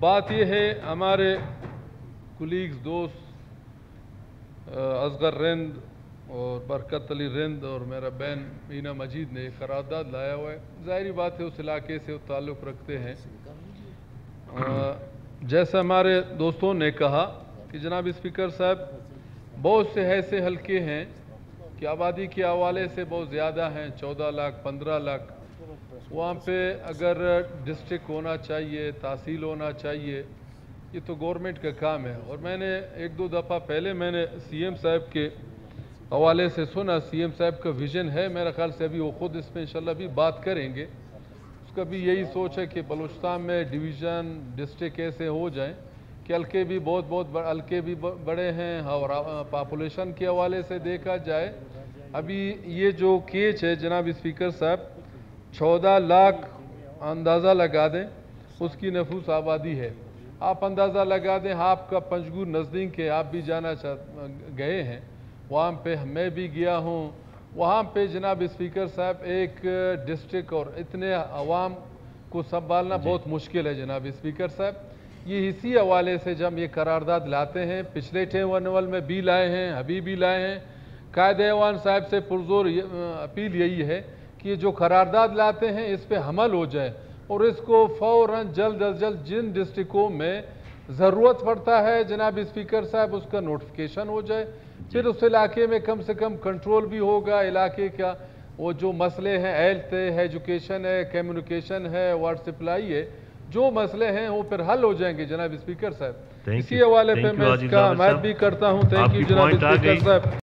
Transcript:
बात यह है, हमारे कुलीग्स दोस्त असगर रिंद और बरकत अली रिंद और मेरा बहन मीना मजीद ने करारदाद लाया हुआ है। ज़ाहिरी बात है उस इलाके से वो ताल्लुक़ रखते हैं। जैसे हमारे दोस्तों ने कहा कि जनाब स्पीकर साहब, बहुत से ऐसे हलके हैं कि आबादी के हवाले से बहुत ज़्यादा हैं, 14 लाख 15 लाख। वहाँ पे अगर डिस्ट्रिक्ट होना चाहिए, तहसील होना चाहिए, ये तो गवर्नमेंट का काम है। और मैंने एक दो दफ़ा पहले मैंने सीएम साहब के हवाले से सुना, सीएम साहब का विज़न है, मेरा ख्याल से अभी वो ख़ुद इसमें इंशाल्लाह भी बात करेंगे। उसका भी यही सोच है कि बलूचिस्तान में डिवीज़न डिस्ट्रिक्ट ऐसे हो जाएं कि हल्के भी बहुत हल्के भी बड़े हैं और पॉपुलेशन के हवाले से देखा जाए। अभी ये जो केच है जनाब स्पीकर साहब, 14 लाख अंदाज़ा लगा दें उसकी नफूस आबादी है। आप अंदाज़ा लगा दें, आपका पंजगुर नज़दीक है, आप भी जाना गए हैं, वहाँ पे मैं भी गया हूँ। वहाँ पे जनाब स्पीकर साहब एक डिस्ट्रिक्ट और इतने अवाम को संभालना बहुत मुश्किल है जनाब स्पीकर साहब। ये इसी हवाले से जब ये करारदाद लाते हैं, पिछले ट्रिब्यूनल में भी लाए हैं, अभी भी लाए हैं, कायदे-ए-अवान साहब से पुरजोर अपील यही है कि ये जो करारदाद लाते हैं इस पर अमल हो जाए और इसको फ़ौरन जल्द अज जल्द जिन डिस्ट्रिक्टों में ज़रूरत पड़ता है जनाब स्पीकर साहब उसका नोटिफिकेशन हो जाए। फिर उस इलाके में कम से कम कंट्रोल भी होगा। इलाके का वो जो मसले हैं, हेल्थ है, एजुकेशन है, कम्युनिकेशन है, वाटर सप्लाई है, जो मसले हैं वो फिर हल हो जाएंगे जनाब स्पीकर साहब। इसी हवाले पे मैं इसका हमायत भी करता हूँ। थैंक यू जनाब स्पीकर साहब।